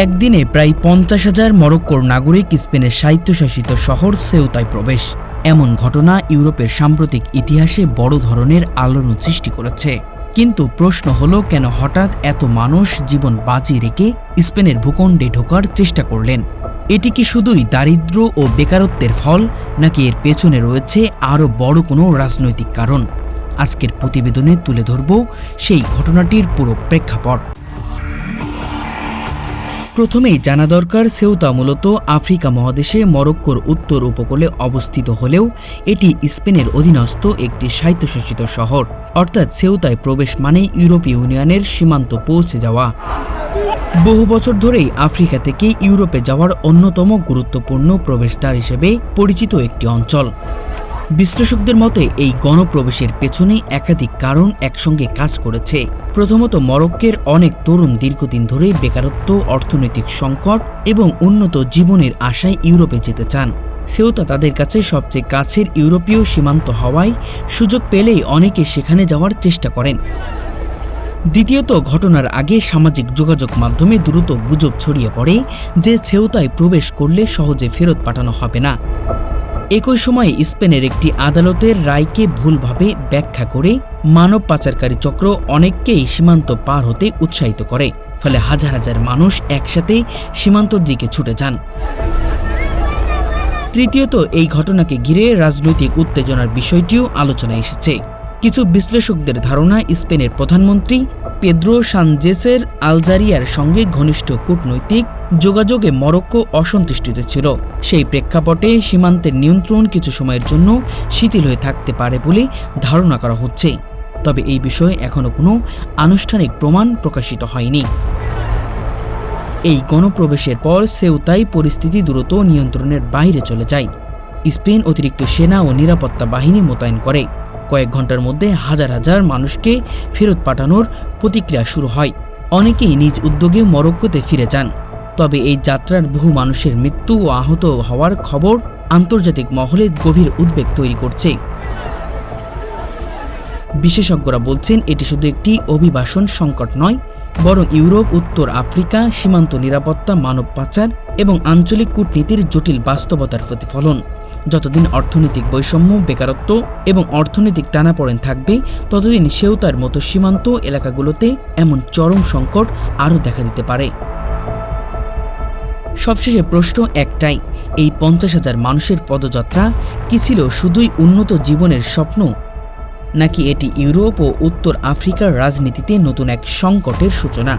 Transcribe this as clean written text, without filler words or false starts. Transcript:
একদিনে প্রায় ৫০,০০০ মরক্কোর নাগরিক স্পেনের স্বায়ত্তশাসিত শহর সেউতায় প্রবেশ। এমন ঘটনা ইউরোপের সাম্প্রতিক ইতিহাসে বড় ধরনের আলোড়ন সৃষ্টি করেছে। কিন্তু প্রশ্ন হলো, কেন হঠাৎ এত মানুষ জীবন বাজি রেখে স্পেনের ভূখণ্ডে ঢোকার চেষ্টা করলেন? এটি কি শুধুই দারিদ্র্য ও বেকারত্বের ফল, নাকি এর পেছনে রয়েছে আরও বড় কোনো রাজনৈতিক কারণ? আজকের প্রতিবেদনে তুলে ধরব সেই ঘটনাটির পুরো প্রেক্ষাপট। প্রথমেই জানা দরকার, সেউতা মূলত আফ্রিকা মহাদেশে মরক্কোর উত্তর উপকূলে অবস্থিত হলেও এটি স্পেনের অধীনস্থ একটি স্বায়ত্তশাসিত শহর। অর্থাৎ সেউতায় প্রবেশ মানে ইউরোপীয় ইউনিয়নের সীমান্ত পৌঁছে যাওয়া। বহু বছর ধরেই আফ্রিকা থেকে ইউরোপে যাওয়ার অন্যতম গুরুত্বপূর্ণ প্রবেশদ্বার হিসেবে পরিচিত একটি অঞ্চল। বিশ্লেষকদের মতে এই গণপ্রবেশের পেছনে একাধিক কারণ একসঙ্গে কাজ করেছে। প্রথমত, মরক্কোর অনেক তরুণ দীর্ঘদিন ধরে বেকারত্ব, অর্থনৈতিক সংকট এবং উন্নত জীবনের আশায় ইউরোপে যেতে চান। সেউতা তাদের কাছে সবচেয়ে কাছের ইউরোপীয় সীমান্ত হওয়ায় সুযোগ পেলেই অনেকে সেখানে যাওয়ার চেষ্টা করেন। দ্বিতীয়ত, ঘটনার আগে সামাজিক যোগাযোগ মাধ্যমে দ্রুত গুজব ছড়িয়ে পড়ে যে সেউতায় প্রবেশ করলে সহজে ফেরত পাঠানো হবে না। একই সময়ে স্পেনের একটি আদালতের রায়কে ভুলভাবে ব্যাখ্যা করে মানব পাচারকারী চক্র অনেককেই সীমান্ত পার হতে উৎসাহিত করে, ফলে হাজার হাজার মানুষ একসাথে সীমান্তর দিকে ছুটে যান। তৃতীয়ত, এই ঘটনাকে ঘিরে রাজনৈতিক উত্তেজনার বিষয়টিও আলোচনায় এসেছে। কিছু বিশ্লেষকদের ধারণা, স্পেনের প্রধানমন্ত্রী পেদ্রো সানচেজের আলজেরিয়ার সঙ্গে ঘনিষ্ঠ কূটনৈতিক যোগাযোগে মরক্কো অসন্তুষ্ট ছিল। সেই প্রেক্ষাপটে সীমান্তের নিয়ন্ত্রণ কিছু সময়ের জন্য শিথিল হয়ে থাকতে পারে বলে ধারণা করা হচ্ছে। তবে এই বিষয়ে এখনও কোনো আনুষ্ঠানিক প্রমাণ প্রকাশিত হয়নি। এই গণপ্রবেশের পর সেউতায় পরিস্থিতি দ্রুত নিয়ন্ত্রণের বাইরে চলে যায়। স্পেন অতিরিক্ত সেনা ও নিরাপত্তা বাহিনী মোতায়েন করে। কয়েক ঘন্টার মধ্যে হাজার হাজার মানুষকে ফেরত পাঠানোর প্রতিক্রিয়া শুরু হয়। অনেকেই নিজ উদ্যোগে মরক্কোতে ফিরে যান। তবে এই যাত্রার বহু মানুষের মৃত্যু ও আহত হওয়ার খবর আন্তর্জাতিক মহলে গভীর উদ্বেগ তৈরি করছে। বিশেষজ্ঞরা বলছেন, এটি শুধু একটি অভিবাসন সংকট নয়, বরং ইউরোপ, উত্তর আফ্রিকা, সীমান্ত নিরাপত্তা, মানব পাচার এবং আঞ্চলিক কূটনীতির জটিল বাস্তবতার প্রতিফলন। যতদিন অর্থনৈতিক বৈষম্য, বেকারত্ব এবং অর্থনৈতিক টানাপোড়েন থাকবে, ততদিন সেউতার মতো সীমান্ত এলাকাগুলোতে এমন চরম সংকট আরও দেখা দিতে পারে। সবশেষে প্রশ্ন একটাই, এই ৫০,০০০ মানুষের পদযাত্রা কি ছিল শুধুই উন্নত জীবনের স্বপ্ন, নাকি এটি ইউরোপ ও উত্তর আফ্রিকার রাজনীতিতে নতুন এক সংকটের সূচনা?